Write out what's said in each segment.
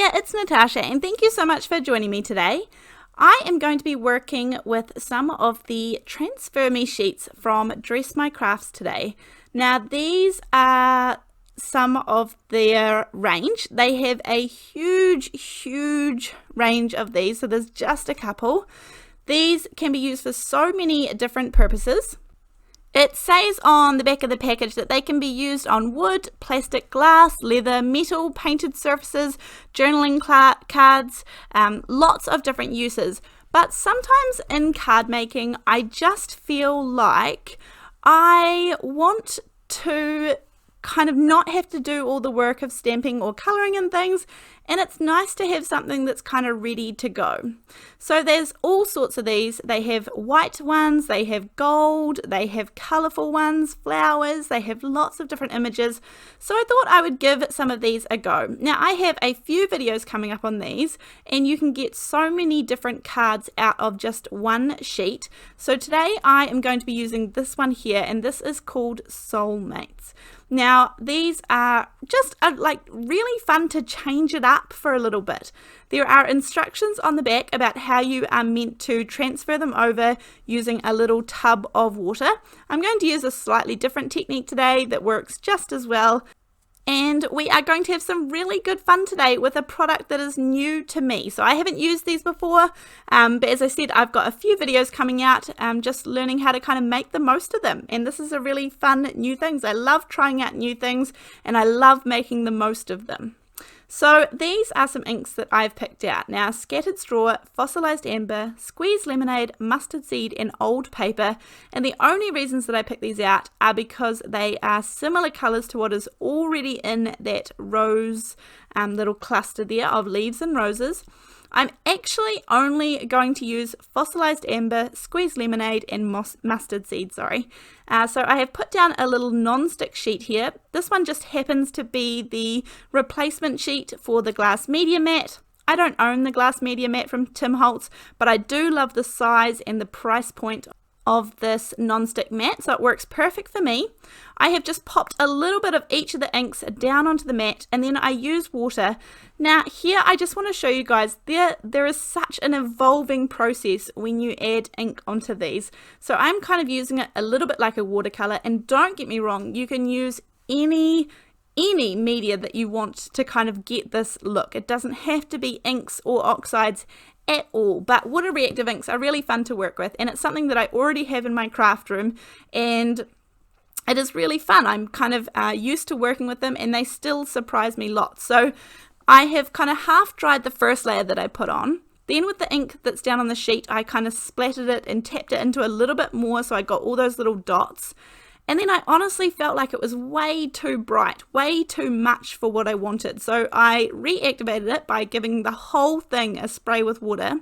there, it's Natasha and thank you so much for joining me today. I am going to be working with some of the Transfer Me sheets from Dress My Crafts today. Now these are some of their range. They have a huge range of these, so there's just a couple. These can be used for so many different purposes. It says on the back of the package that they can be used on wood, plastic, glass, leather, metal, painted surfaces, journaling cards, lots of different uses. But sometimes in card making, I just feel like I want to kind of not have to do all the work of stamping or colouring and things, and it's nice to have something that's kind of ready to go. So there's all sorts of these. They have white ones, they have gold, they have colourful ones, flowers, they have lots of different images. So I thought I would give some of these a go. Now I have a few videos coming up on these, and you can get so many different cards out of just one sheet. So today I am going to be using this one here, and this is called Soulmates. Now these are just like really fun to change it up for a little bit. There are instructions on the back about how you are meant to transfer them over using a little tub of water. I'm going to use a slightly different technique today that works just as well. And we are going to have some really good fun today with a product that is new to me. So I haven't used these before, but as I said, I've got a few videos coming out just learning how to kind of make the most of them. And this is a really fun new thing. I love trying out new things and I love making the most of them. So these are some inks that I've picked out. Now, scattered straw, fossilized amber, squeezed lemonade, mustard seed, and old paper. And the only reasons that I picked these out are because they are similar colors to what is already in that rose little cluster there of leaves and roses. I'm actually only going to use fossilized amber, squeezed lemonade, and mustard seed, So I have put down a little non-stick sheet here. This one just happens to be the replacement sheet for the glass media mat. I don't own the glass media mat from Holtz, but I do love the size and the price point of this non-stick mat, so it works perfect for me. I have just popped a little bit of each of the inks down onto the mat, and then I use water. Now here I just want to show you guys there is such an evolving process when you add ink onto these. So I'm kind of using it a little bit like a watercolor, and don't get me wrong, you can use any media that you want to kind of get this look. It doesn't have to be inks or oxides at all, but water reactive inks are really fun to work with, and it's something that I already have in my craft room, and it is really fun. I'm kind of used to working with them, and they still surprise me lots. So I have kind of half dried the first layer that I put on. Then with the ink that's down on the sheet, I kind of splattered it and tapped it into a little bit more, so I got all those little dots. And then I honestly felt like it was way too bright, way too much for what I wanted. So I reactivated it by giving the whole thing a spray with water,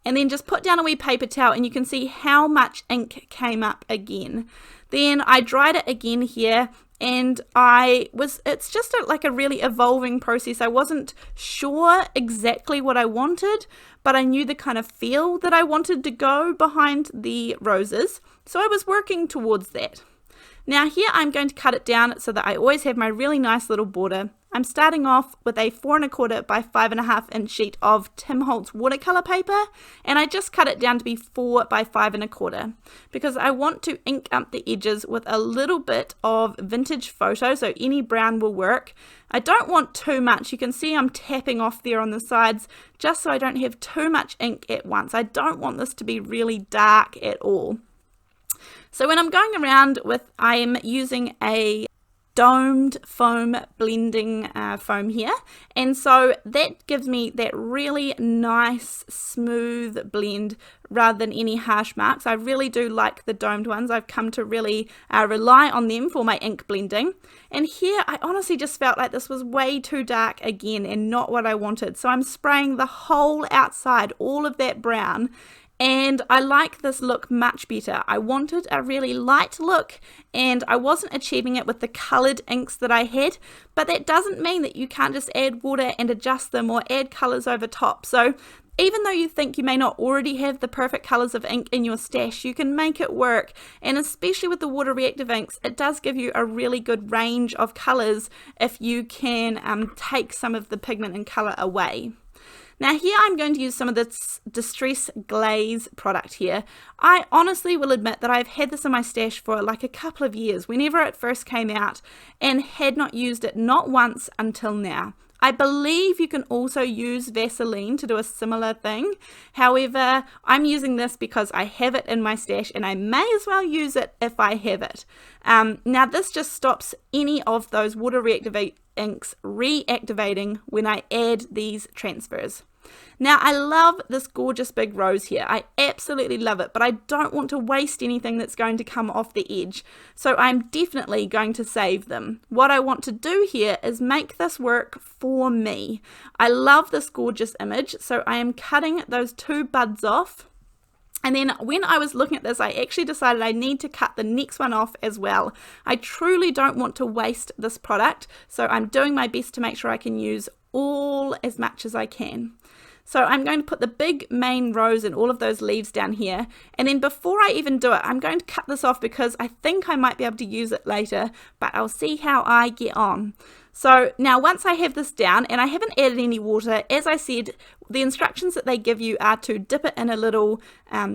and then just put down a wee paper towel, and you can see how much ink came up again. Then I dried it again here, and it's just like a really evolving process. I wasn't sure exactly what I wanted, but I knew the kind of feel that I wanted to go behind the roses. So I was working towards that. Now here I'm going to cut it down so that I always have my really nice little border. I'm starting off with a 4 1/4 by 5.5 inch sheet of Holtz watercolor paper, and I just cut it down to be 4 by 5 1/4 because I want to ink up the edges with a little bit of vintage photo, so any brown will work. I don't want too much. You can see I'm tapping off there on the sides just so I don't have too much ink at once. I don't want this to be really dark at all. So when I'm going around I am using a domed foam blending foam here, and so that gives me that really nice smooth blend rather than any harsh marks. I really do like the domed ones. I've come to really rely on them for my ink blending, and here I honestly just felt like this was way too dark again and not what I wanted. So I'm spraying the whole outside, all of that brown, and I like this look much better. I wanted a really light look, and I wasn't achieving it with the coloured inks that I had, but that doesn't mean that you can't just add water and adjust them or add colours over top. So Even though you think you may not already have the perfect colours of ink in your stash, you can make it work. And especially with the water reactive inks, it does give you a really good range of colours if you can take some of the pigment and colour away. Now here I'm going to use some of this Distress Glaze product here. I honestly will admit that I've had this in my stash for like a couple of years, whenever it first came out, and had not used it not once until now. I believe you can also use Vaseline to do a similar thing. However, I'm using this because I have it in my stash and I may as well use it if I have it. Now this just stops any of those water reactivate inks reactivating when I add these transfers. Now I love this gorgeous big rose here. I absolutely love it, but I don't want to waste anything that's going to come off the edge. So I'm definitely going to save them. What I want to do here is make this work for me. I love this gorgeous image, so I am cutting those 2 buds off. And then when I was looking at this, I actually decided I need to cut the next one off as well. I truly don't want to waste this product, so I'm doing my best to make sure I can use all as much as I can. So I'm going to put the big main rose and all of those leaves down here, and then before I even do it, I'm going to cut this off because I think I might be able to use it later, but I'll see how I get on. So now once I have this down, and I haven't added any water, as I said, the instructions that they give you are to dip it in a little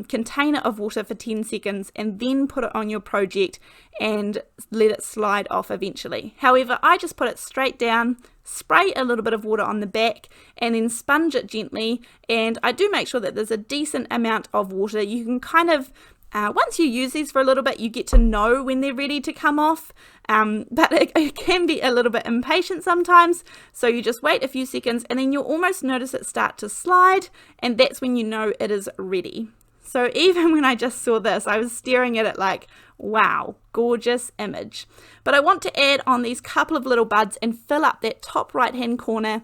container of water for 10 seconds and then put it on your project and let it slide off eventually. However, I just put it straight down, spray a little bit of water on the back, and then sponge it gently. And I do make sure that there's a decent amount of water. You can kind of once you use these for a little bit, you get to know when they're ready to come off, but it can be a little bit impatient sometimes, so you just wait a few seconds and then you'll almost notice it start to slide, and that's when you know it is ready. So even when I just saw this, I was staring at it like, wow, gorgeous image. But I want to add on these couple of little buds and fill up that top right hand corner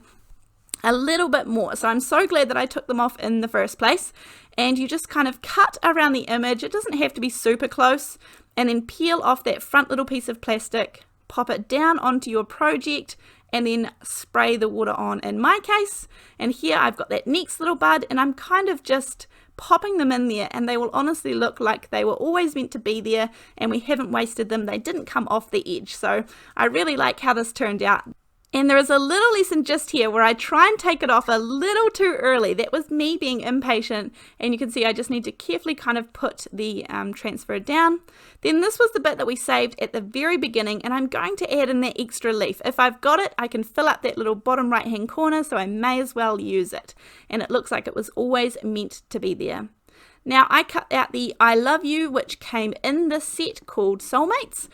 a little bit more. So I'm so glad that I took them off in the first place. And you just kind of cut around the image. It doesn't have to be super close. And then peel off that front little piece of plastic, pop it down onto your project, and then spray the water on in my case. And here I've got that next little bud, and I'm kind of just popping them in there, and they will honestly look like they were always meant to be there and we haven't wasted them. They didn't come off the edge. So I really like how this turned out. And there is a little lesson just here where I try and take it off a little too early. That was me being impatient, and you can see I just need to carefully kind of put the transfer down. Then this was the bit that we saved at the very beginning, and I'm going to add in that extra leaf. If I've got it, I can fill up that little bottom right hand corner, so I may as well use it. And it looks like it was always meant to be there. Now I cut out the I Love You, which came in this set called Soulmates,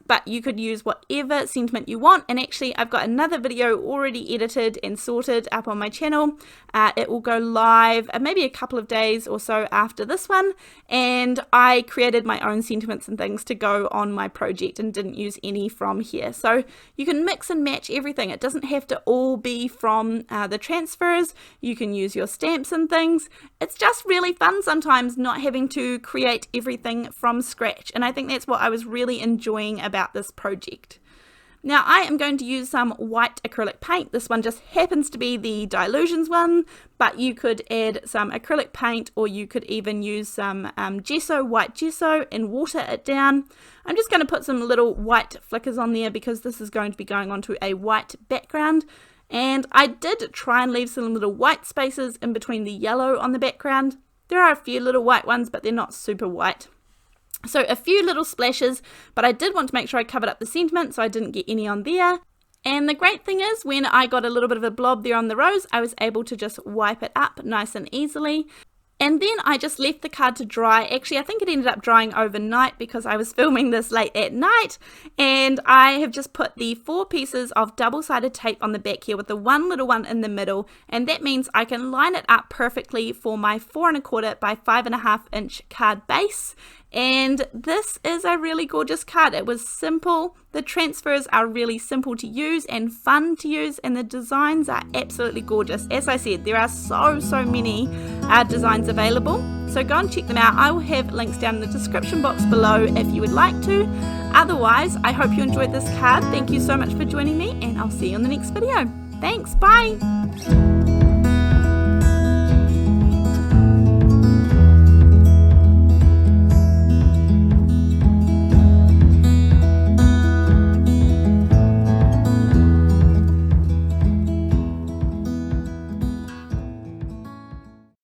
but you could use whatever sentiment you want. And actually I've got another video already edited and sorted up on my channel. It will go live maybe a couple of days or so after this one, and I created my own sentiments and things to go on my project and didn't use any from here. So you can mix and match everything. It doesn't have to all be from the transfers. You can use your stamps and things. It's just really fun sometimes not having to create everything from scratch, and I think that's what I was really enjoying about this project. Now I am going to use some white acrylic paint. This one just happens to be the Dylusions one, but you could add some acrylic paint, or you could even use some gesso, white gesso, and water it down. I'm just going to put some little white flickers on there because this is going to be going onto a white background. And I did try and leave some little white spaces in between the yellow on the background. There are a few little white ones, but they're not super white. So a few little splashes, but I did want to make sure I covered up the sentiment so I didn't get any on there. And the great thing is, when I got a little bit of a blob there on the rose, I was able to just wipe it up nice and easily. And then I just left the card to dry. Actually, I think it ended up drying overnight because I was filming this late at night. And I have just put the 4 pieces of double-sided tape on the back here with the one little one in the middle. And that means I can line it up perfectly for my 4 1/4 by 5.5 inch card base. And this is a really gorgeous card. It was simple. The transfers are really simple to use and fun to use, and the designs are absolutely gorgeous. As I said, there are so many designs available, so go and check them out. I will have links down in the description box below if you would like to. Otherwise, I hope you enjoyed this card. Thank you so much for joining me, and I'll see you in the next video. Thanks, bye!